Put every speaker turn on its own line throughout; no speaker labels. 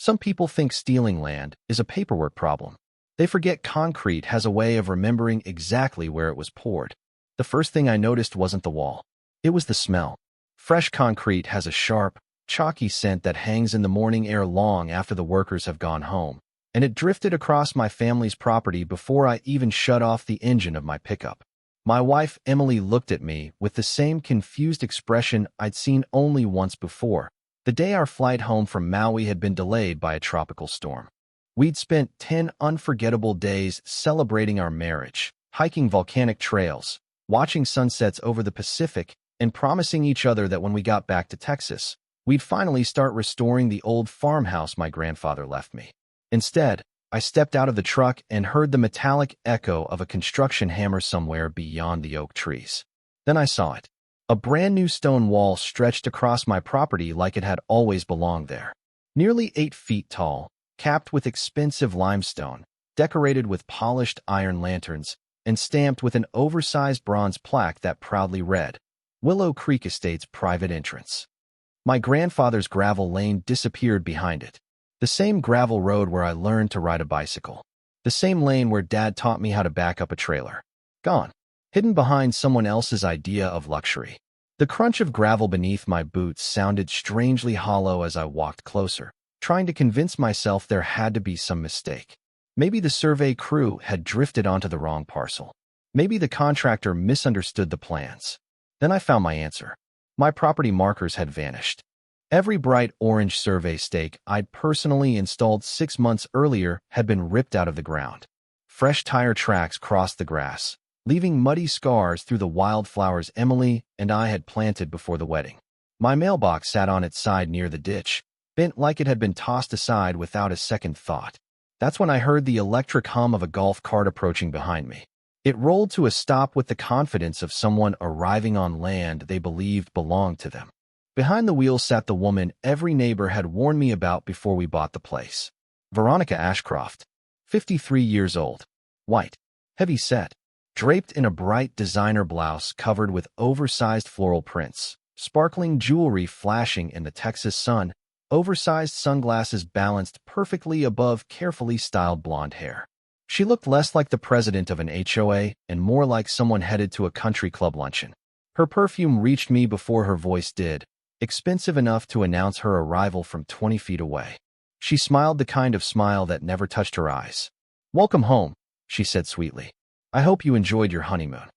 Some people think stealing land is a paperwork problem. They forget concrete has a way of remembering exactly where it was poured. The first thing I noticed wasn't the wall. It was the smell. Fresh concrete has a sharp, chalky scent that hangs in the morning air long after the workers have gone home, and it drifted across my family's property before I even shut off the engine of my pickup. My wife, Emily, looked at me with the same confused expression I'd seen only once before, the day our flight home from Maui had been delayed by a tropical storm. We'd spent 10 unforgettable days celebrating our marriage, hiking volcanic trails, watching sunsets over the Pacific, and promising each other that when we got back to Texas, we'd finally start restoring the old farmhouse my grandfather left me. Instead, I stepped out of the truck and heard the metallic echo of a construction hammer somewhere beyond the oak trees. Then I saw it. A brand new stone wall stretched across my property like it had always belonged there. Nearly 8 feet tall, capped with expensive limestone, decorated with polished iron lanterns, and stamped with an oversized bronze plaque that proudly read, Willow Creek Estates Private Entrance. My grandfather's gravel lane disappeared behind it. The same gravel road where I learned to ride a bicycle. The same lane where Dad taught me how to back up a trailer. Gone. Hidden behind someone else's idea of luxury. The crunch of gravel beneath my boots sounded strangely hollow as I walked closer, trying to convince myself there had to be some mistake. Maybe the survey crew had drifted onto the wrong parcel. Maybe the contractor misunderstood the plans. Then I found my answer. My property markers had vanished. Every bright orange survey stake I'd personally installed 6 months earlier had been ripped out of the ground. Fresh tire tracks crossed the grass, leaving muddy scars through the wildflowers Emily and I had planted before the wedding. My mailbox sat on its side near the ditch, bent like it had been tossed aside without a second thought. That's when I heard the electric hum of a golf cart approaching behind me. It rolled to a stop with the confidence of someone arriving on land they believed belonged to them. Behind the wheel sat the woman every neighbor had warned me about before we bought the place. Veronica Ashcroft, 53 years old, white, heavy-set, draped in a bright designer blouse covered with oversized floral prints, sparkling jewelry flashing in the Texas sun, oversized sunglasses balanced perfectly above carefully styled blonde hair. She looked less like the president of an HOA and more like someone headed to a country club luncheon. Her perfume reached me before her voice did, expensive enough to announce her arrival from 20 feet away. She smiled the kind of smile that never touched her eyes. "Welcome home," she said sweetly. "I hope you enjoyed your honeymoon."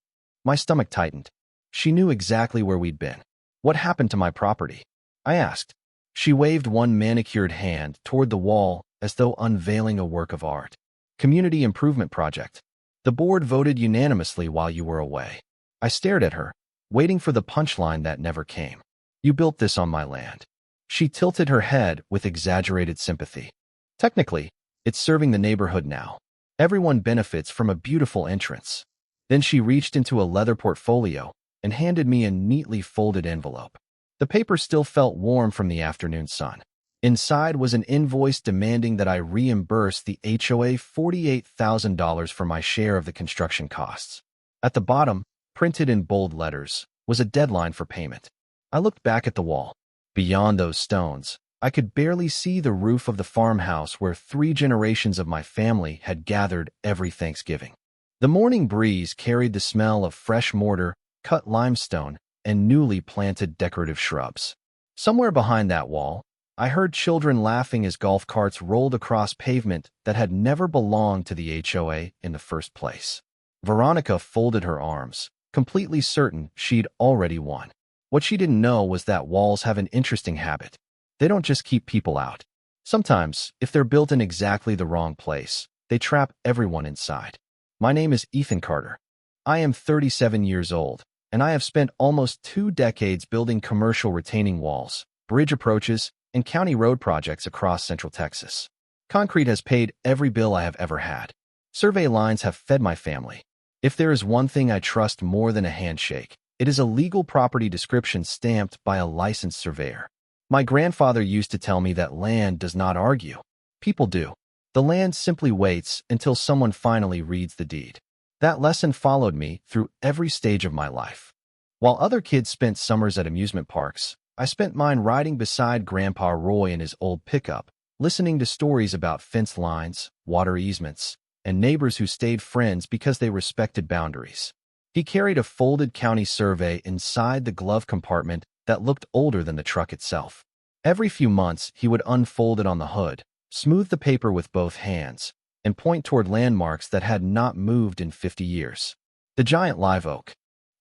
My stomach tightened. She knew exactly where we'd been. "What happened to my property?" I asked. She waved one manicured hand toward the wall as though unveiling a work of art. "Community improvement project. The board voted unanimously while you were away." I stared at her, waiting for the punchline that never came. "You built this on my land." She tilted her head with exaggerated sympathy. "Technically, it's serving the neighborhood now. Everyone benefits from a beautiful entrance." Then she reached into a leather portfolio and handed me a neatly folded envelope. The paper still felt warm from the afternoon sun. Inside was an invoice demanding that I reimburse the HOA $48,000 for my share of the construction costs. At the bottom, printed in bold letters, was a deadline for payment. I looked back at the wall. Beyond those stones, I could barely see the roof of the farmhouse where 3 generations of my family had gathered every Thanksgiving. The morning breeze carried the smell of fresh mortar, cut limestone, and newly planted decorative shrubs. Somewhere behind that wall, I heard children laughing as golf carts rolled across pavement that had never belonged to the HOA in the first place. Veronica folded her arms, completely certain she'd already won. What she didn't know was that walls have an interesting habit. They don't just keep people out. Sometimes, if they're built in exactly the wrong place, they trap everyone inside. My name is Ethan Carter. I am 37 years old, and I have spent almost 2 decades building commercial retaining walls, bridge approaches, and county road projects across Central Texas. Concrete has paid every bill I have ever had. Survey lines have fed my family. If there is one thing I trust more than a handshake, it is a legal property description stamped by a licensed surveyor. My grandfather used to tell me that land does not argue. People do. The land simply waits until someone finally reads the deed. That lesson followed me through every stage of my life. While other kids spent summers at amusement parks, I spent mine riding beside Grandpa Roy in his old pickup, listening to stories about fence lines, water easements, and neighbors who stayed friends because they respected boundaries. He carried a folded county survey inside the glove compartment that looked older than the truck itself. Every few months, he would unfold it on the hood, smooth the paper with both hands, and point toward landmarks that had not moved in 50 years. The giant live oak,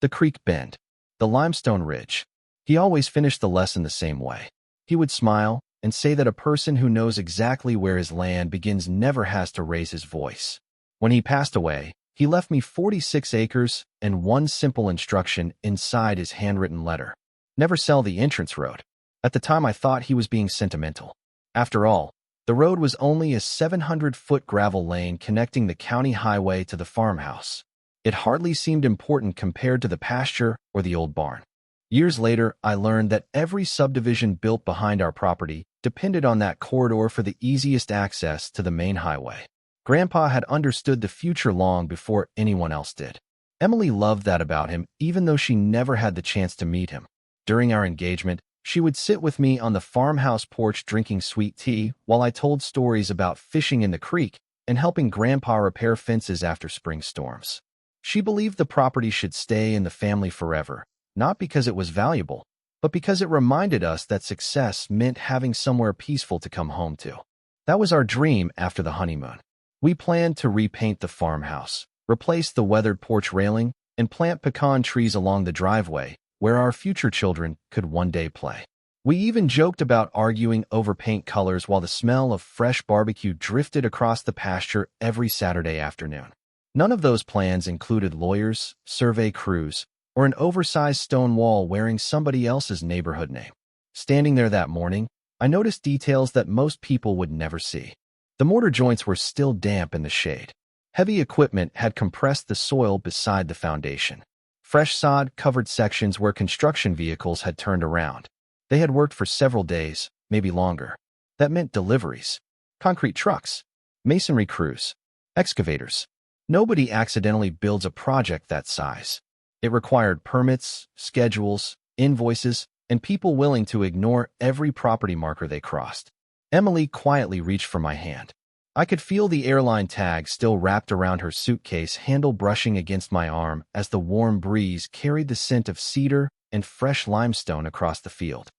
the creek bend, the limestone ridge. He always finished the lesson the same way. He would smile and say that a person who knows exactly where his land begins never has to raise his voice. When he passed away, he left me 46 acres and one simple instruction inside his handwritten letter: never sell the entrance road. At the time, I thought he was being sentimental. After all, the road was only a 700-foot gravel lane connecting the county highway to the farmhouse. It hardly seemed important compared to the pasture or the old barn. Years later, I learned that every subdivision built behind our property depended on that corridor for the easiest access to the main highway. Grandpa had understood the future long before anyone else did. Emily loved that about him, even though she never had the chance to meet him. During our engagement, she would sit with me on the farmhouse porch drinking sweet tea while I told stories about fishing in the creek and helping Grandpa repair fences after spring storms. She believed the property should stay in the family forever, not because it was valuable, but because it reminded us that success meant having somewhere peaceful to come home to. That was our dream after the honeymoon. We planned to repaint the farmhouse, replace the weathered porch railing, and plant pecan trees along the driveway where our future children could one day play. We even joked about arguing over paint colors while the smell of fresh barbecue drifted across the pasture every Saturday afternoon. None of those plans included lawyers, survey crews, or an oversized stone wall wearing somebody else's neighborhood name. Standing there that morning, I noticed details that most people would never see. The mortar joints were still damp in the shade. Heavy equipment had compressed the soil beside the foundation. Fresh sod covered sections where construction vehicles had turned around. They had worked for several days, maybe longer. That meant deliveries, concrete trucks, masonry crews, excavators. Nobody accidentally builds a project that size. It required permits, schedules, invoices, and people willing to ignore every property marker they crossed. Emily quietly reached for my hand. I could feel the airline tag still wrapped around her suitcase handle brushing against my arm as the warm breeze carried the scent of cedar and fresh limestone across the field.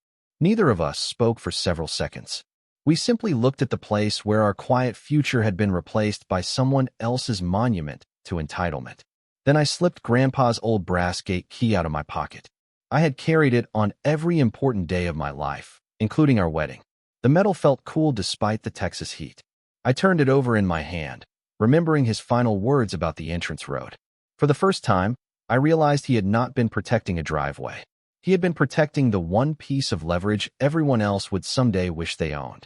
Neither of us spoke for several seconds. We simply looked at the place where our quiet future had been replaced by someone else's monument to entitlement. Then I slipped Grandpa's old brass gate key out of my pocket. I had carried it on every important day of my life, including our wedding. The metal felt cool despite the Texas heat. I turned it over in my hand, remembering his final words about the entrance road. For the first time, I realized he had not been protecting a driveway. He had been protecting the one piece of leverage everyone else would someday wish they owned.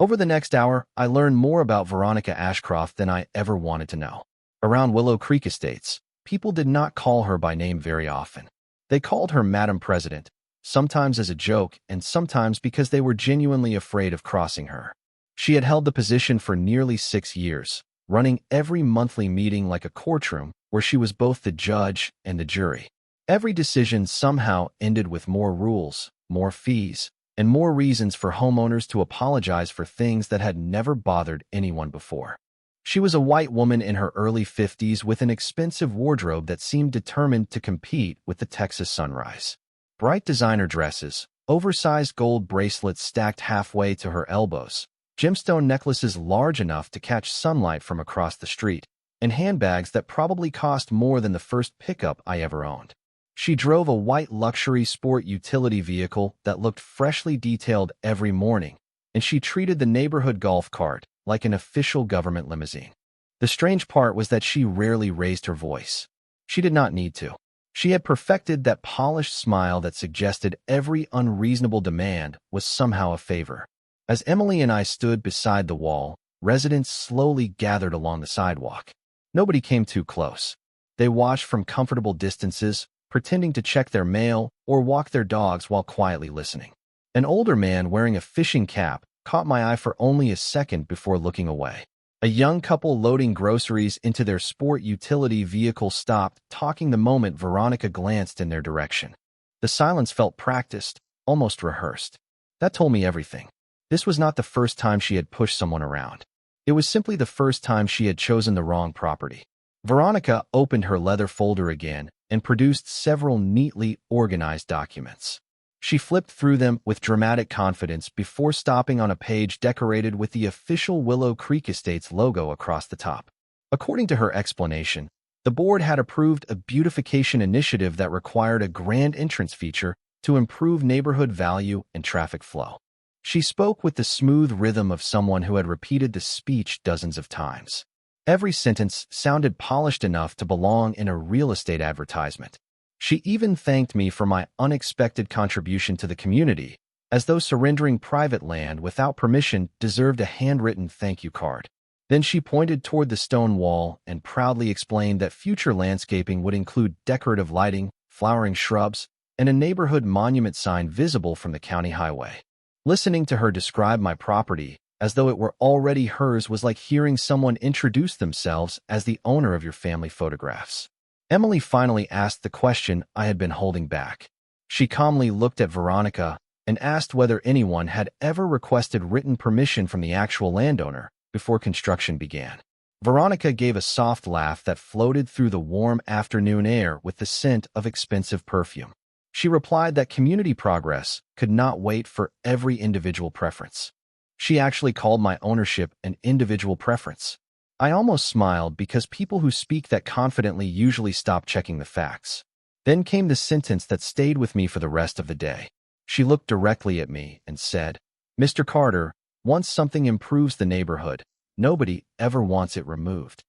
Over the next hour, I learned more about Veronica Ashcroft than I ever wanted to know. Around Willow Creek Estates, people did not call her by name very often. They called her Madam President, sometimes as a joke and sometimes because they were genuinely afraid of crossing her. She had held the position for nearly 6 years, running every monthly meeting like a courtroom where she was both the judge and the jury. Every decision somehow ended with more rules, more fees, and more reasons for homeowners to apologize for things that had never bothered anyone before. She was a white woman in her early 50s with an expensive wardrobe that seemed determined to compete with the Texas sunrise. Bright designer dresses, oversized gold bracelets stacked halfway to her elbows, gemstone necklaces large enough to catch sunlight from across the street, and handbags that probably cost more than the first pickup I ever owned. She drove a white luxury sport utility vehicle that looked freshly detailed every morning, and she treated the neighborhood golf cart like an official government limousine. The strange part was that she rarely raised her voice. She did not need to. She had perfected that polished smile that suggested every unreasonable demand was somehow a favor. As Emily and I stood beside the wall, residents slowly gathered along the sidewalk. Nobody came too close. They watched from comfortable distances, pretending to check their mail or walk their dogs while quietly listening. An older man wearing a fishing cap caught my eye for only a second before looking away. A young couple loading groceries into their sport utility vehicle stopped, talking the moment Veronica glanced in their direction. The silence felt practiced, almost rehearsed. That told me everything. This was not the first time she had pushed someone around. It was simply the first time she had chosen the wrong property. Veronica opened her leather folder again and produced several neatly organized documents. She flipped through them with dramatic confidence before stopping on a page decorated with the official Willow Creek Estates logo across the top. According to her explanation, the board had approved a beautification initiative that required a grand entrance feature to improve neighborhood value and traffic flow. She spoke with the smooth rhythm of someone who had repeated the speech dozens of times. Every sentence sounded polished enough to belong in a real estate advertisement. She even thanked me for my unexpected contribution to the community, as though surrendering private land without permission deserved a handwritten thank you card. Then she pointed toward the stone wall and proudly explained that future landscaping would include decorative lighting, flowering shrubs, and a neighborhood monument sign visible from the county highway. Listening to her describe my property as though it were already hers was like hearing someone introduce themselves as the owner of your family photographs. Emily finally asked the question I had been holding back. She calmly looked at Veronica and asked whether anyone had ever requested written permission from the actual landowner before construction began. Veronica gave a soft laugh that floated through the warm afternoon air with the scent of expensive perfume. She replied that community progress could not wait for every individual preference. She actually called my ownership an individual preference. I almost smiled because people who speak that confidently usually stop checking the facts. Then came the sentence that stayed with me for the rest of the day. She looked directly at me and said, "Mr. Carter, once something improves the neighborhood, nobody ever wants it removed."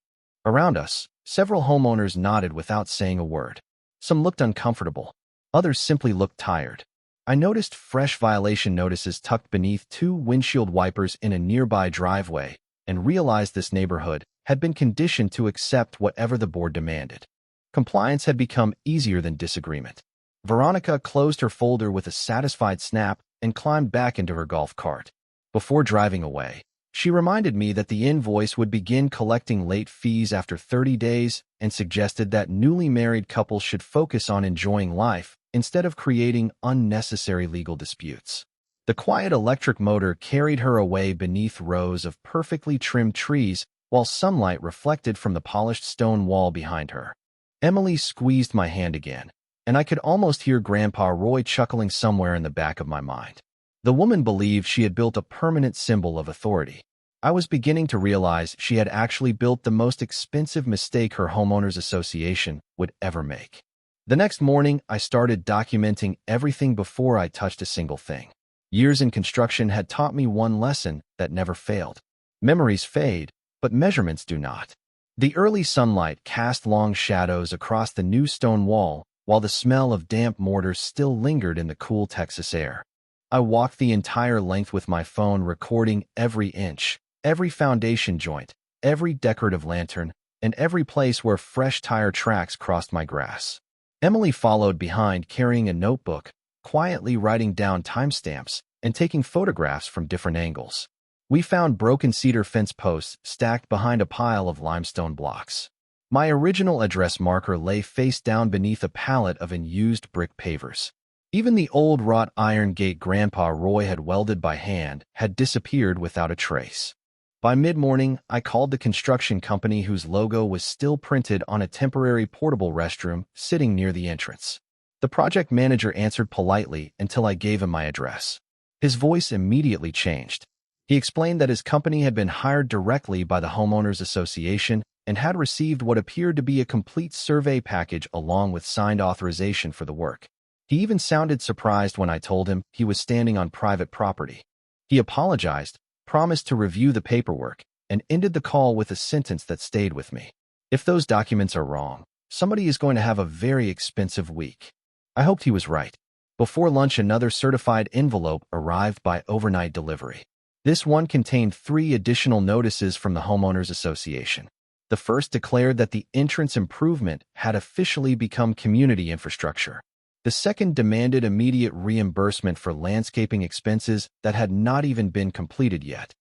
Around us, several homeowners nodded without saying a word. Some looked uncomfortable. Others simply looked tired. I noticed fresh violation notices tucked beneath 2 windshield wipers in a nearby driveway and realized this neighborhood had been conditioned to accept whatever the board demanded. Compliance had become easier than disagreement. Veronica closed her folder with a satisfied snap and climbed back into her golf cart. Before driving away, she reminded me that the invoice would begin collecting late fees after 30 days and suggested that newly married couples should focus on enjoying life instead of creating unnecessary legal disputes. The quiet electric motor carried her away beneath rows of perfectly trimmed trees while sunlight reflected from the polished stone wall behind her. Emily squeezed my hand again, and I could almost hear Grandpa Roy chuckling somewhere in the back of my mind. The woman believed she had built a permanent symbol of authority. I was beginning to realize she had actually built the most expensive mistake her homeowners association would ever make. The next morning, I started documenting everything before I touched a single thing. Years in construction had taught me one lesson that never failed. Memories fade, but measurements do not. The early sunlight cast long shadows across the new stone wall, while the smell of damp mortar still lingered in the cool Texas air. I walked the entire length with my phone, recording every inch, every foundation joint, every decorative lantern, and every place where fresh tire tracks crossed my grass. Emily followed behind, carrying a notebook, quietly writing down timestamps and taking photographs from different angles. We found broken cedar fence posts stacked behind a pile of limestone blocks. My original address marker lay face down beneath a pallet of unused brick pavers. Even the old wrought iron gate Grandpa Roy had welded by hand had disappeared without a trace. By mid-morning, I called the construction company whose logo was still printed on a temporary portable restroom sitting near the entrance. The project manager answered politely until I gave him my address. His voice immediately changed. He explained that his company had been hired directly by the homeowners association and had received what appeared to be a complete survey package along with signed authorization for the work. He even sounded surprised when I told him he was standing on private property. He apologized, promised to review the paperwork, and ended the call with a sentence that stayed with me. "If those documents are wrong, somebody is going to have a very expensive week." I hoped he was right. Before lunch, another certified envelope arrived by overnight delivery. This one contained 3 additional notices from the homeowners association. The first declared that the entrance improvement had officially become community infrastructure. The second demanded immediate reimbursement for landscaping expenses that had not even been completed yet.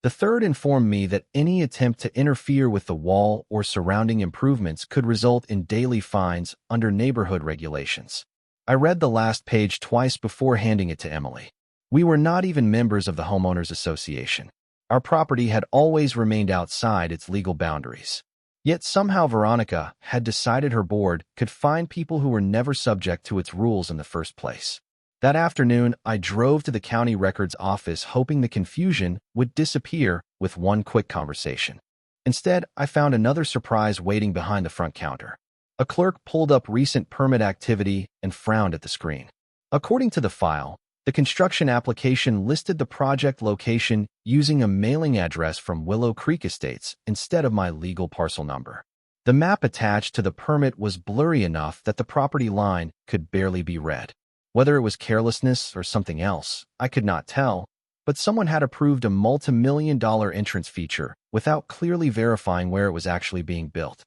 The third informed me that any attempt to interfere with the wall or surrounding improvements could result in daily fines under neighborhood regulations. I read the last page twice before handing it to Emily. We were not even members of the homeowners association. Our property had always remained outside its legal boundaries. Yet somehow Veronica had decided her board could find people who were never subject to its rules in the first place. That afternoon, I drove to the county records office hoping the confusion would disappear with one quick conversation. Instead, I found another surprise waiting behind the front counter. A clerk pulled up recent permit activity and frowned at the screen. According to the file, the construction application listed the project location using a mailing address from Willow Creek Estates instead of my legal parcel number. The map attached to the permit was blurry enough that the property line could barely be read. Whether it was carelessness or something else, I could not tell, but someone had approved a multi-million-dollar entrance feature without clearly verifying where it was actually being built.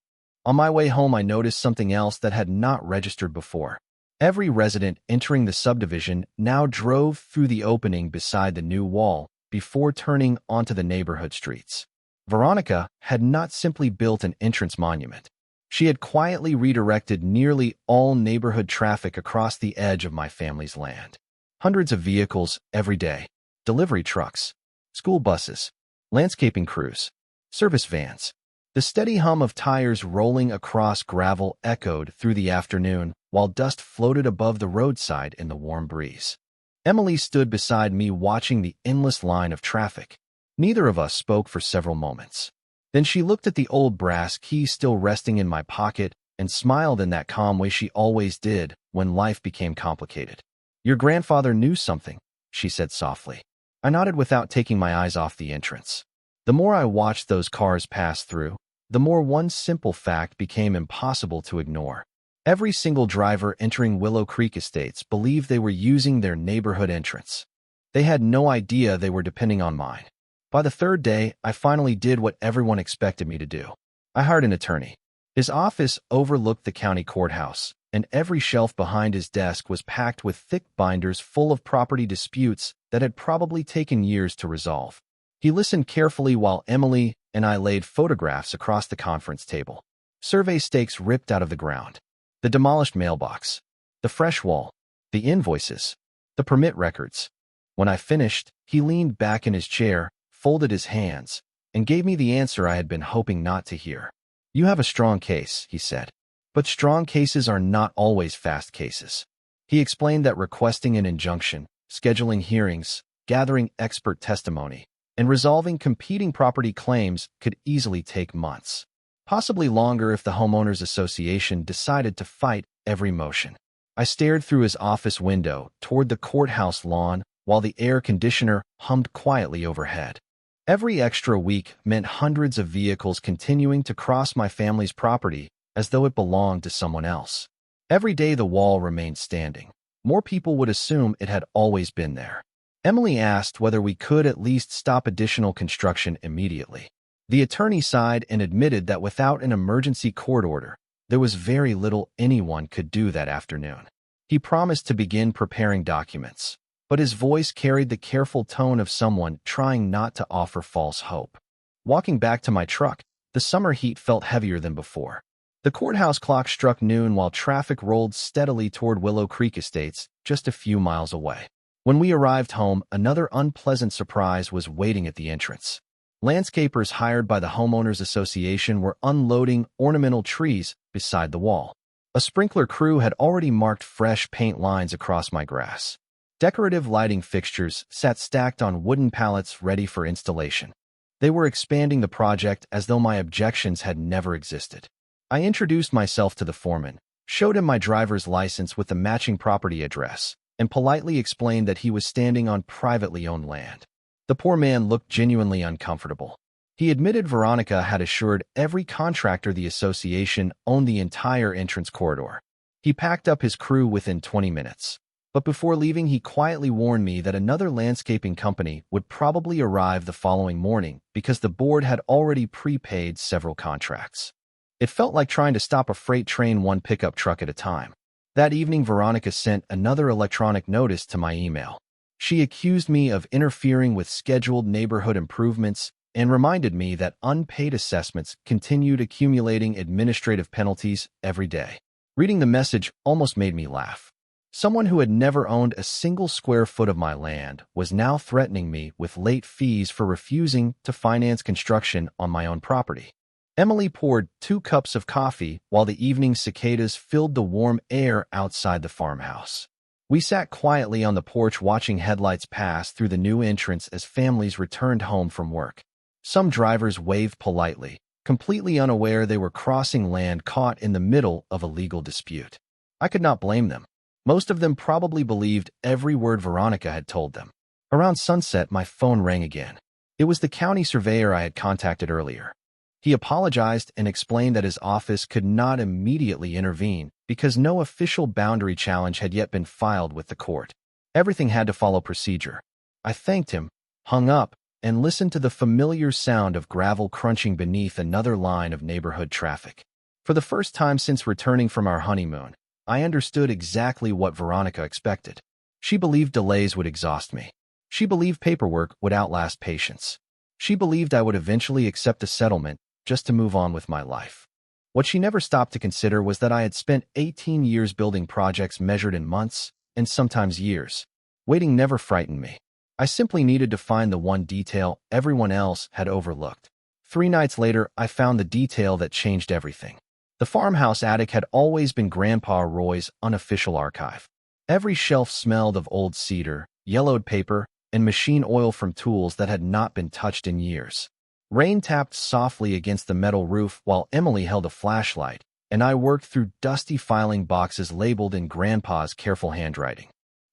On my way home, I noticed something else that had not registered before. Every resident entering the subdivision now drove through the opening beside the new wall before turning onto the neighborhood streets. Veronica had not simply built an entrance monument. She had quietly redirected nearly all neighborhood traffic across the edge of my family's land. Hundreds of vehicles every day, delivery trucks, school buses, landscaping crews, service vans. The steady hum of tires rolling across gravel echoed through the afternoon while dust floated above the roadside in the warm breeze. Emily stood beside me watching the endless line of traffic. Neither of us spoke for several moments. Then she looked at the old brass key still resting in my pocket and smiled in that calm way she always did when life became complicated. "Your grandfather knew something," she said softly. I nodded without taking my eyes off the entrance. The more I watched those cars pass through, the more one simple fact became impossible to ignore. Every single driver entering Willow Creek Estates believed they were using their neighborhood entrance. They had no idea they were depending on mine. By the third day, I finally did what everyone expected me to do. I hired an attorney. His office overlooked the county courthouse, and every shelf behind his desk was packed with thick binders full of property disputes that had probably taken years to resolve. He listened carefully while Emily and I laid photographs across the conference table. Survey stakes ripped out of the ground. The demolished mailbox. The fresh wall. The invoices. The permit records. When I finished, he leaned back in his chair, folded his hands, and gave me the answer I had been hoping not to hear. "You have a strong case," he said. "But strong cases are not always fast cases." He explained that requesting an injunction, scheduling hearings, gathering expert testimony, and resolving competing property claims could easily take months, possibly longer if the homeowners association decided to fight every motion. I stared through his office window toward the courthouse lawn while the air conditioner hummed quietly overhead. Every extra week meant hundreds of vehicles continuing to cross my family's property as though it belonged to someone else. Every day the wall remained standing. More people would assume it had always been there. Emily asked whether we could at least stop additional construction immediately. The attorney sighed and admitted that without an emergency court order, there was very little anyone could do that afternoon. He promised to begin preparing documents, but his voice carried the careful tone of someone trying not to offer false hope. Walking back to my truck, the summer heat felt heavier than before. The courthouse clock struck noon while traffic rolled steadily toward Willow Creek Estates, just a few miles away. When we arrived home, another unpleasant surprise was waiting at the entrance. Landscapers hired by the Homeowners Association were unloading ornamental trees beside the wall. A sprinkler crew had already marked fresh paint lines across my grass. Decorative lighting fixtures sat stacked on wooden pallets ready for installation. They were expanding the project as though my objections had never existed. I introduced myself to the foreman, showed him my driver's license with the matching property address, and politely explained that he was standing on privately owned land. The poor man looked genuinely uncomfortable. He admitted Veronica had assured every contractor the association owned the entire entrance corridor. He packed up his crew within 20 minutes. But before leaving, he quietly warned me that another landscaping company would probably arrive the following morning because the board had already prepaid several contracts. It felt like trying to stop a freight train one pickup truck at a time. That evening, Veronica sent another electronic notice to my email. She accused me of interfering with scheduled neighborhood improvements and reminded me that unpaid assessments continued accumulating administrative penalties every day. Reading the message almost made me laugh. Someone who had never owned a single square foot of my land was now threatening me with late fees for refusing to finance construction on my own property. Emily poured 2 cups of coffee while the evening cicadas filled the warm air outside the farmhouse. We sat quietly on the porch watching headlights pass through the new entrance as families returned home from work. Some drivers waved politely, completely unaware they were crossing land caught in the middle of a legal dispute. I could not blame them. Most of them probably believed every word Veronica had told them. Around sunset, my phone rang again. It was the county surveyor I had contacted earlier. He apologized and explained that his office could not immediately intervene because no official boundary challenge had yet been filed with the court. Everything had to follow procedure. I thanked him, hung up, and listened to the familiar sound of gravel crunching beneath another line of neighborhood traffic. For the first time since returning from our honeymoon, I understood exactly what Veronica expected. She believed delays would exhaust me. She believed paperwork would outlast patience. She believed I would eventually accept a settlement just to move on with my life. What she never stopped to consider was that I had spent 18 years building projects measured in months, and sometimes years. Waiting never frightened me. I simply needed to find the one detail everyone else had overlooked. 3 nights later, I found the detail that changed everything. The farmhouse attic had always been Grandpa Roy's unofficial archive. Every shelf smelled of old cedar, yellowed paper, and machine oil from tools that had not been touched in years. Rain tapped softly against the metal roof while Emily held a flashlight, and I worked through dusty filing boxes labeled in Grandpa's careful handwriting.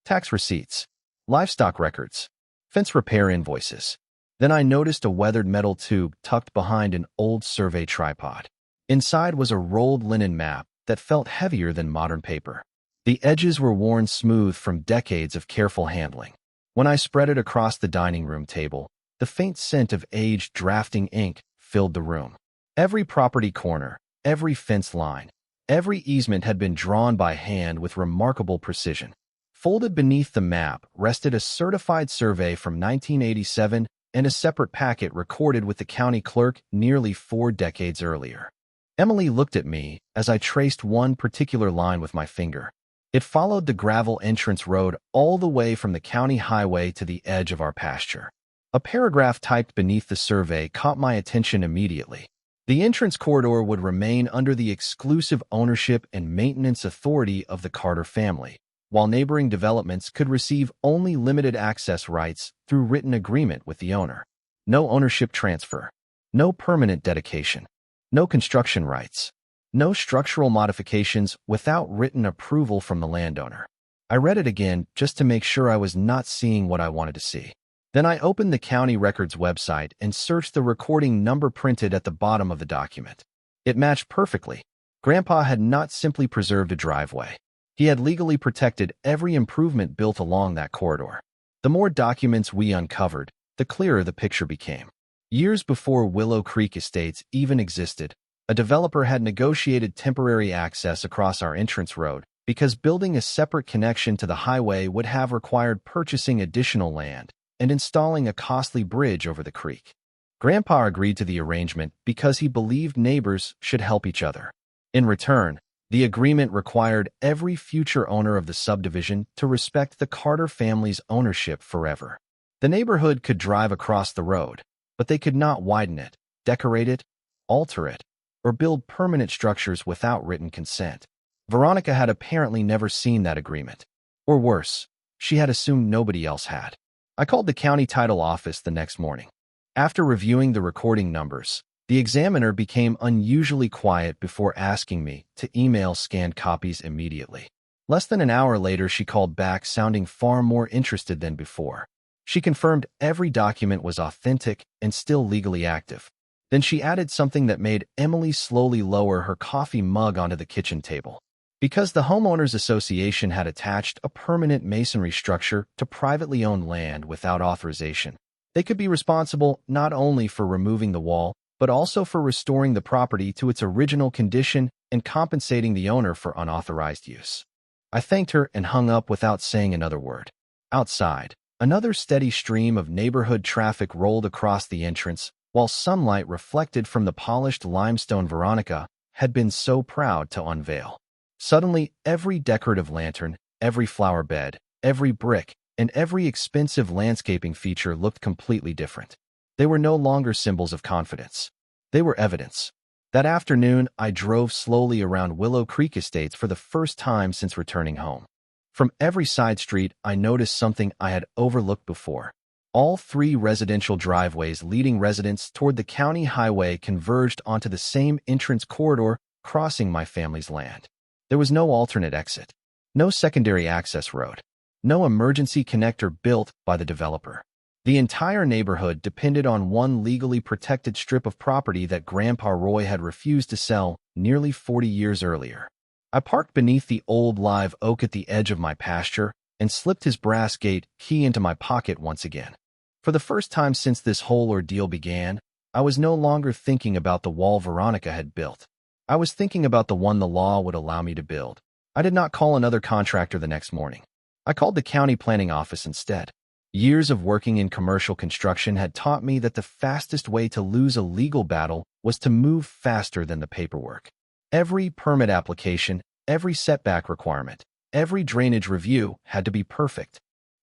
Tax receipts, livestock records, fence repair invoices. Then I noticed a weathered metal tube tucked behind an old survey tripod. Inside was a rolled linen map that felt heavier than modern paper. The edges were worn smooth from decades of careful handling. When I spread it across the dining room table, the faint scent of aged drafting ink filled the room. Every property corner, every fence line, every easement had been drawn by hand with remarkable precision. Folded beneath the map rested a certified survey from 1987 and a separate packet recorded with the county clerk nearly 4 decades earlier. Emily looked at me as I traced one particular line with my finger. It followed the gravel entrance road all the way from the county highway to the edge of our pasture. A paragraph typed beneath the survey caught my attention immediately. The entrance corridor would remain under the exclusive ownership and maintenance authority of the Carter family, while neighboring developments could receive only limited access rights through written agreement with the owner. No ownership transfer, no permanent dedication, no construction rights, no structural modifications without written approval from the landowner. I read it again just to make sure I was not seeing what I wanted to see. Then I opened the county records website and searched the recording number printed at the bottom of the document. It matched perfectly. Grandpa had not simply preserved a driveway. He had legally protected every improvement built along that corridor. The more documents we uncovered, the clearer the picture became. Years before Willow Creek Estates even existed, a developer had negotiated temporary access across our entrance road because building a separate connection to the highway would have required purchasing additional land and installing a costly bridge over the creek. Grandpa agreed to the arrangement because he believed neighbors should help each other. In return, the agreement required every future owner of the subdivision to respect the Carter family's ownership forever. The neighborhood could drive across the road, but they could not widen it, decorate it, alter it, or build permanent structures without written consent. Veronica had apparently never seen that agreement. Or worse, she had assumed nobody else had. I called the county title office the next morning. After reviewing the recording numbers, the examiner became unusually quiet before asking me to email scanned copies immediately. Less than an hour later, she called back sounding far more interested than before. She confirmed every document was authentic and still legally active. Then she added something that made Emily slowly lower her coffee mug onto the kitchen table. Because the Homeowners Association had attached a permanent masonry structure to privately owned land without authorization, they could be responsible not only for removing the wall, but also for restoring the property to its original condition and compensating the owner for unauthorized use. I thanked her and hung up without saying another word. Outside, another steady stream of neighborhood traffic rolled across the entrance, while sunlight reflected from the polished limestone Veronica had been so proud to unveil. Suddenly, every decorative lantern, Every flower bed, every brick, and every expensive landscaping feature looked completely different. They were no longer symbols of confidence. They were evidence. That afternoon, I drove slowly around Willow Creek Estates for the first time since returning home. From every side street, I noticed something I had overlooked before. All three residential driveways leading residents toward the county highway converged onto the same entrance corridor, crossing my family's land. There was no alternate exit, no secondary access road, no emergency connector built by the developer. The entire neighborhood depended on one legally protected strip of property that Grandpa Roy had refused to sell nearly 40 years earlier. I parked beneath the old live oak at the edge of my pasture and slipped his brass gate key into my pocket once again. For the first time since this whole ordeal began, I was no longer thinking about the wall Veronica had built. I was thinking about the one the law would allow me to build. I did not call another contractor the next morning. I called the county planning office instead. Years of working in commercial construction had taught me that the fastest way to lose a legal battle was to move faster than the paperwork. Every permit application, every setback requirement, every drainage review had to be perfect.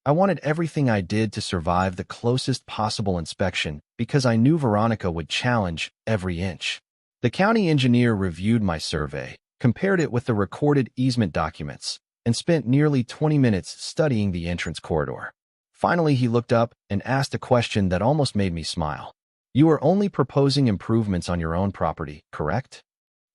I wanted everything I did to survive the closest possible inspection because I knew Veronica would challenge every inch. The county engineer reviewed my survey, compared it with the recorded easement documents, and spent nearly 20 minutes studying the entrance corridor. Finally, he looked up and asked a question that almost made me smile. "You are only proposing improvements on your own property, correct?"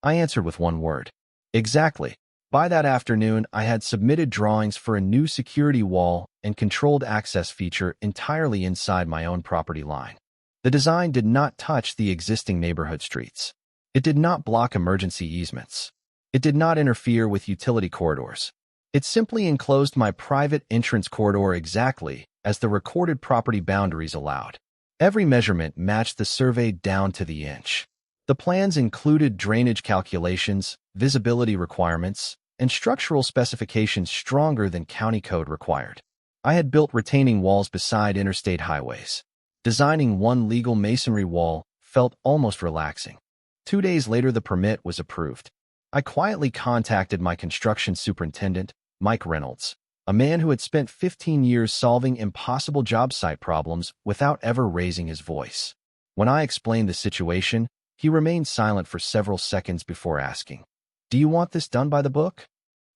I answered with one word. "Exactly." By that afternoon, I had submitted drawings for a new security wall and controlled access feature entirely inside my own property line. The design did not touch the existing neighborhood streets. It did not block emergency easements. It did not interfere with utility corridors. It simply enclosed my private entrance corridor exactly as the recorded property boundaries allowed. Every measurement matched the survey down to the inch. The plans included drainage calculations, visibility requirements, and structural specifications stronger than county code required. I had built retaining walls beside interstate highways. Designing one legal masonry wall felt almost relaxing. 2 days later, the permit was approved. I quietly contacted my construction superintendent, Mike Reynolds, a man who had spent 15 years solving impossible job site problems without ever raising his voice. When I explained the situation, he remained silent for several seconds before asking, "Do you want this done by the book?"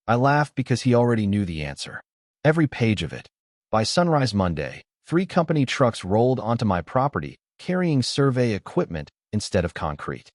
I laughed because he already knew the answer. Every page of it. By sunrise Monday, 3 company trucks rolled onto my property, carrying survey equipment instead of concrete.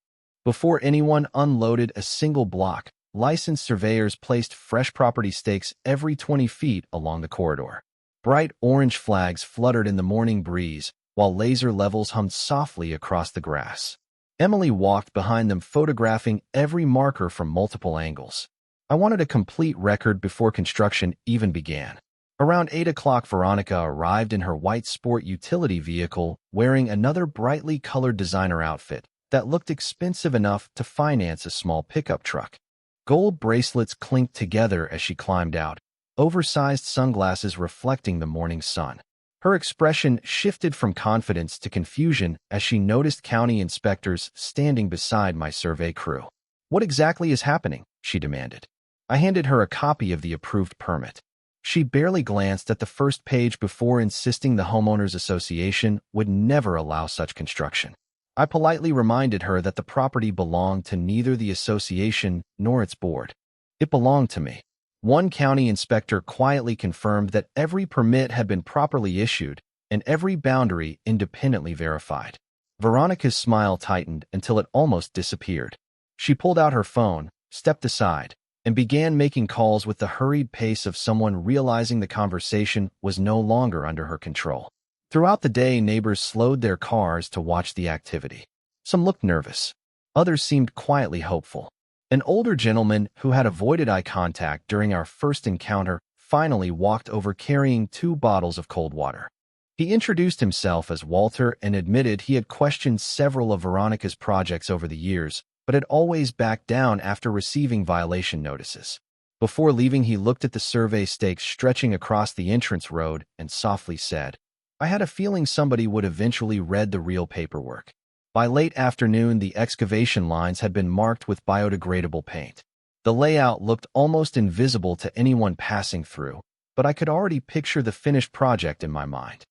Before anyone unloaded a single block, licensed surveyors placed fresh property stakes every 20 feet along the corridor. Bright orange flags fluttered in the morning breeze, while laser levels hummed softly across the grass. Emily walked behind them, photographing every marker from multiple angles. I wanted a complete record before construction even began. Around 8 o'clock, Veronica arrived in her white sport utility vehicle, wearing another brightly colored designer outfit that looked expensive enough to finance a small pickup truck. Gold bracelets clinked together as she climbed out, oversized sunglasses reflecting the morning sun. Her expression shifted from confidence to confusion as she noticed county inspectors standing beside my survey crew. "What exactly is happening?" she demanded. I handed her a copy of the approved permit. She barely glanced at the first page before insisting the Homeowners Association would never allow such construction. I politely reminded her that the property belonged to neither the association nor its board. It belonged to me. One county inspector quietly confirmed that every permit had been properly issued and every boundary independently verified. Veronica's smile tightened until it almost disappeared. She pulled out her phone, stepped aside, and began making calls with the hurried pace of someone realizing the conversation was no longer under her control. Throughout the day, neighbors slowed their cars to watch the activity. Some looked nervous. Others seemed quietly hopeful. An older gentleman who had avoided eye contact during our first encounter finally walked over carrying 2 bottles of cold water. He introduced himself as Walter and admitted he had questioned several of Veronica's projects over the years, but had always backed down after receiving violation notices. Before leaving, he looked at the survey stakes stretching across the entrance road and softly said, "I had a feeling somebody would eventually read the real paperwork." By late afternoon, the excavation lines had been marked with biodegradable paint. The layout looked almost invisible to anyone passing through, but I could already picture the finished project in my mind.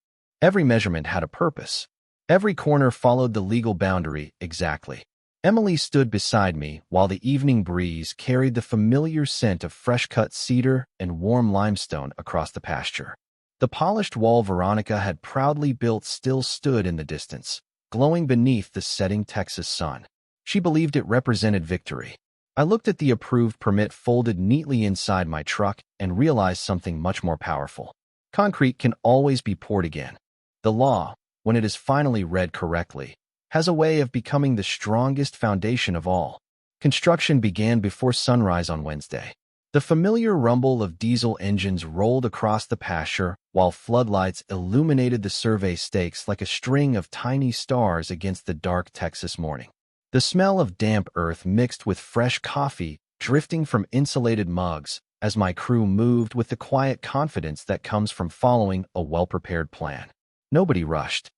Every measurement had a purpose. Every corner followed the legal boundary exactly. Emily stood beside me while the evening breeze carried the familiar scent of fresh-cut cedar and warm limestone across the pasture. The polished wall Veronica had proudly built still stood in the distance, glowing beneath the setting Texas sun. She believed it represented victory. I looked at the approved permit folded neatly inside my truck and realized something much more powerful. Concrete can always be poured again. The law, when it is finally read correctly, has a way of becoming the strongest foundation of all. Construction began before sunrise on Wednesday. The familiar rumble of diesel engines rolled across the pasture while floodlights illuminated the survey stakes like a string of tiny stars against the dark Texas morning. The smell of damp earth mixed with fresh coffee drifting from insulated mugs as my crew moved with the quiet confidence that comes from following a well-prepared plan. Nobody rushed.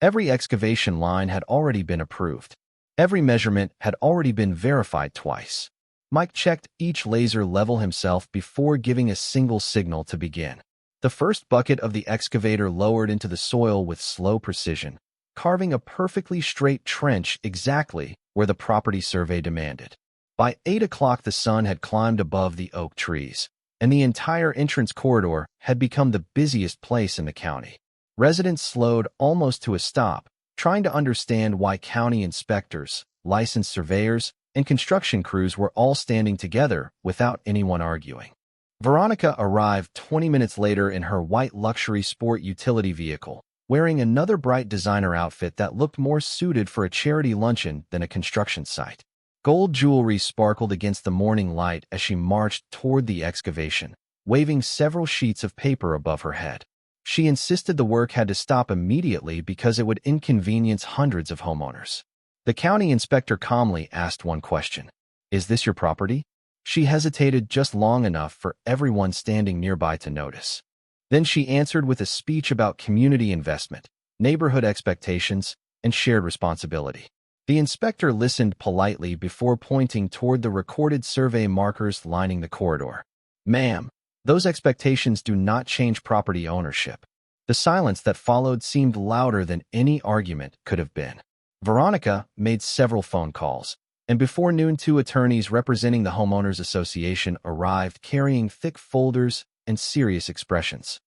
Every excavation line had already been approved. Every measurement had already been verified twice. Mike checked each laser level himself before giving a single signal to begin. The first bucket of the excavator lowered into the soil with slow precision, carving a perfectly straight trench exactly where the property survey demanded. By 8 o'clock, the sun had climbed above the oak trees, and the entire entrance corridor had become the busiest place in the county. Residents slowed almost to a stop, trying to understand why county inspectors, licensed surveyors, and construction crews were all standing together without anyone arguing. Veronica arrived 20 minutes later in her white luxury sport utility vehicle, wearing another bright designer outfit that looked more suited for a charity luncheon than a construction site. Gold jewelry sparkled against the morning light as she marched toward the excavation, waving several sheets of paper above her head. She insisted the work had to stop immediately because it would inconvenience hundreds of homeowners. The county inspector calmly asked one question. "Is this your property?" She hesitated just long enough for everyone standing nearby to notice. Then she answered with a speech about community investment, neighborhood expectations, and shared responsibility. The inspector listened politely before pointing toward the recorded survey markers lining the corridor. "Ma'am, those expectations do not change property ownership." The silence that followed seemed louder than any argument could have been. Veronica made several phone calls, and before noon 2 attorneys representing the Homeowners Association arrived carrying thick folders and serious expressions.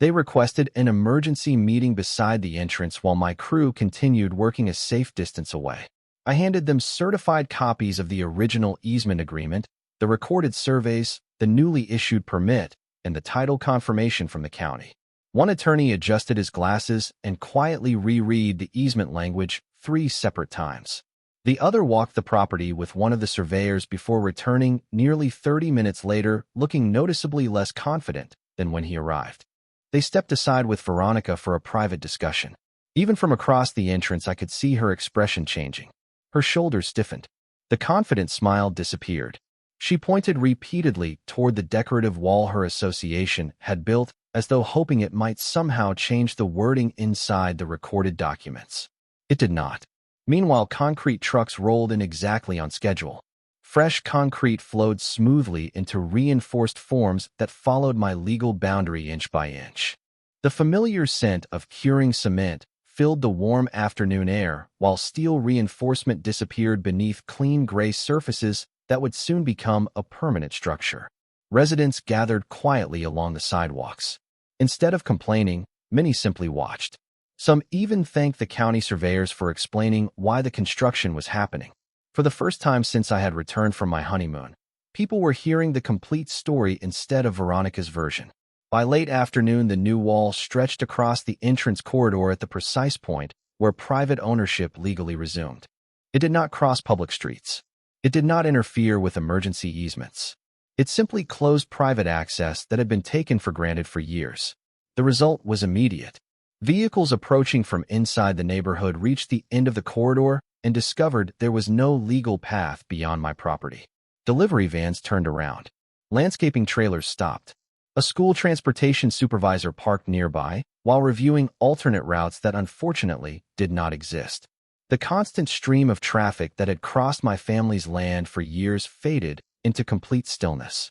They requested an emergency meeting beside the entrance while my crew continued working a safe distance away. I handed them certified copies of the original easement agreement, the recorded surveys, the newly issued permit, and the title confirmation from the county. One attorney adjusted his glasses and quietly reread the easement language 3 separate times. The other walked the property with one of the surveyors before returning nearly 30 minutes later, looking noticeably less confident than when he arrived. They stepped aside with Veronica for a private discussion. Even from across the entrance, I could see her expression changing. Her shoulders stiffened. The confident smile disappeared. She pointed repeatedly toward the decorative wall her association had built, as though hoping it might somehow change the wording inside the recorded documents. It did not. Meanwhile, concrete trucks rolled in exactly on schedule. Fresh concrete flowed smoothly into reinforced forms that followed my legal boundary inch by inch. The familiar scent of curing cement filled the warm afternoon air, while steel reinforcement disappeared beneath clean gray surfaces that would soon become a permanent structure. Residents gathered quietly along the sidewalks. Instead of complaining, many simply watched. Some even thanked the county surveyors for explaining why the construction was happening. For the first time since I had returned from my honeymoon, people were hearing the complete story instead of Veronica's version. By late afternoon, the new wall stretched across the entrance corridor at the precise point where private ownership legally resumed. It did not cross public streets. It did not interfere with emergency easements. It simply closed private access that had been taken for granted for years. The result was immediate. Vehicles approaching from inside the neighborhood reached the end of the corridor and discovered there was no legal path beyond my property. Delivery vans turned around. Landscaping trailers stopped. A school transportation supervisor parked nearby while reviewing alternate routes that unfortunately did not exist. The constant stream of traffic that had crossed my family's land for years faded into complete stillness.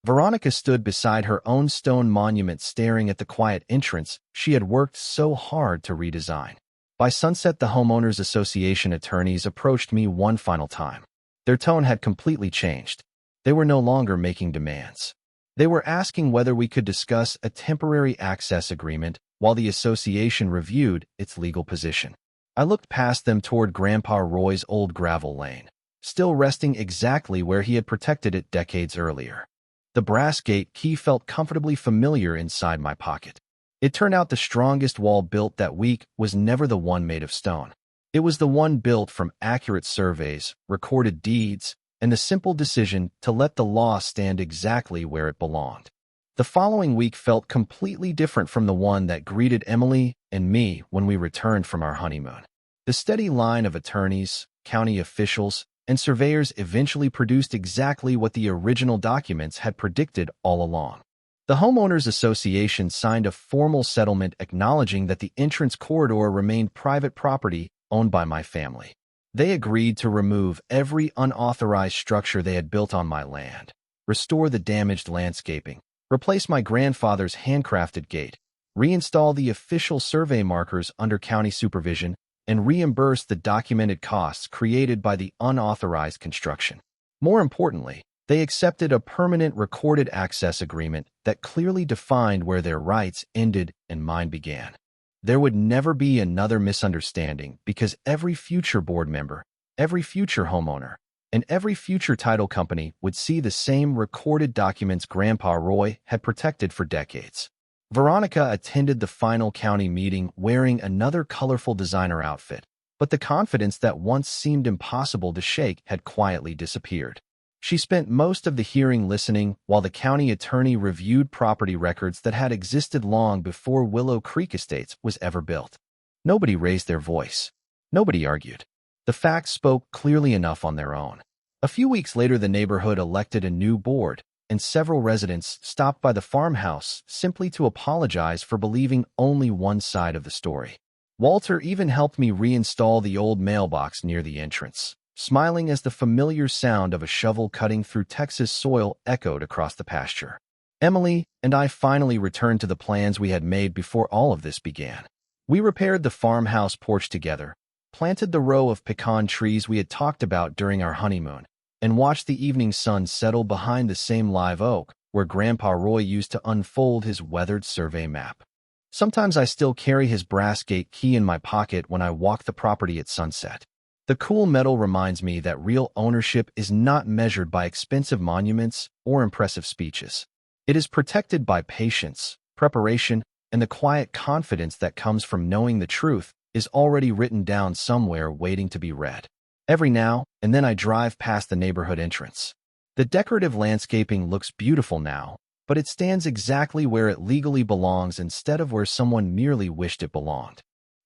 Veronica stood beside her own stone monument staring at the quiet entrance she had worked so hard to redesign. By sunset, the Homeowners Association attorneys approached me one final time. Their tone had completely changed. They were no longer making demands. They were asking whether we could discuss a temporary access agreement while the association reviewed its legal position. I looked past them toward Grandpa Roy's old gravel lane, still resting exactly where he had protected it decades earlier. The brass gate key felt comfortably familiar inside my pocket. It turned out the strongest wall built that week was never the one made of stone. It was the one built from accurate surveys, recorded deeds, and the simple decision to let the law stand exactly where it belonged. The following week felt completely different from the one that greeted Emily and me when we returned from our honeymoon. The steady line of attorneys, county officials, and surveyors eventually produced exactly what the original documents had predicted all along. The Homeowners Association signed a formal settlement acknowledging that the entrance corridor remained private property owned by my family. They agreed to remove every unauthorized structure they had built on my land, restore the damaged landscaping, replace my grandfather's handcrafted gate, reinstall the official survey markers under county supervision, and reimburse the documented costs created by the unauthorized construction. More importantly, they accepted a permanent recorded access agreement that clearly defined where their rights ended and mine began. There would never be another misunderstanding because every future board member, every future homeowner, and every future title company would see the same recorded documents Grandpa Roy had protected for decades. Veronica attended the final county meeting wearing another colorful designer outfit, but the confidence that once seemed impossible to shake had quietly disappeared. She spent most of the hearing listening while the county attorney reviewed property records that had existed long before Willow Creek Estates was ever built. Nobody raised their voice. Nobody argued. The facts spoke clearly enough on their own. A few weeks later, the neighborhood elected a new board, and several residents stopped by the farmhouse simply to apologize for believing only one side of the story. Walter even helped me reinstall the old mailbox near the entrance, smiling as the familiar sound of a shovel cutting through Texas soil echoed across the pasture. Emily and I finally returned to the plans we had made before all of this began. We repaired the farmhouse porch together, planted the row of pecan trees we had talked about during our honeymoon, and watched the evening sun settle behind the same live oak where Grandpa Roy used to unfold his weathered survey map. Sometimes I still carry his brass gate key in my pocket when I walk the property at sunset. The cool metal reminds me that real ownership is not measured by expensive monuments or impressive speeches. It is protected by patience, preparation, and the quiet confidence that comes from knowing the truth is already written down somewhere waiting to be read. Every now and then I drive past the neighborhood entrance. The decorative landscaping looks beautiful now, but it stands exactly where it legally belongs instead of where someone merely wished it belonged.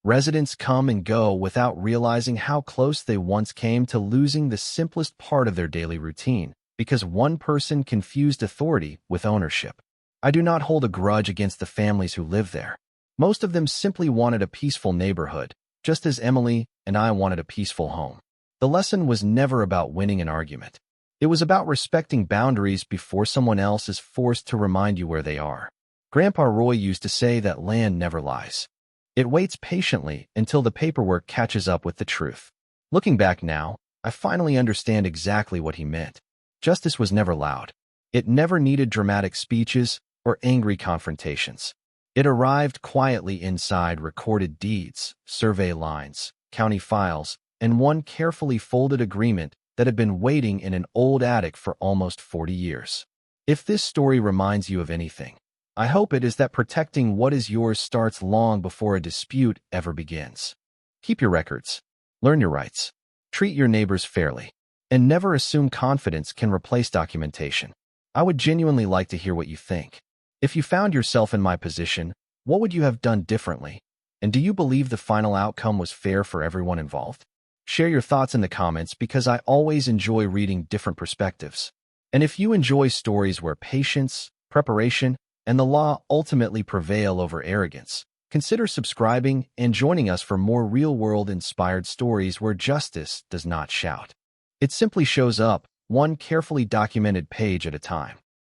Residents come and go without realizing how close they once came to losing the simplest part of their daily routine because one person confused authority with ownership. I do not hold a grudge against the families who live there. Most of them simply wanted a peaceful neighborhood, just as Emily and I wanted a peaceful home. The lesson was never about winning an argument. It was about respecting boundaries before someone else is forced to remind you where they are. Grandpa Roy used to say that land never lies. It waits patiently until the paperwork catches up with the truth. Looking back now, I finally understand exactly what he meant. Justice was never loud. It never needed dramatic speeches or angry confrontations. It arrived quietly inside recorded deeds, survey lines, county files, and one carefully folded agreement that had been waiting in an old attic for almost 40 years. If this story reminds you of anything, I hope it is that protecting what is yours starts long before a dispute ever begins. Keep your records, learn your rights, treat your neighbors fairly, and never assume confidence can replace documentation. I would genuinely like to hear what you think. If you found yourself in my position, what would you have done differently? And do you believe the final outcome was fair for everyone involved? Share your thoughts in the comments because I always enjoy reading different perspectives. And if you enjoy stories where patience, preparation, and the law ultimately prevail over arrogance, consider subscribing and joining us for more real-world inspired stories where justice does not shout. It simply shows up one carefully documented page at a time.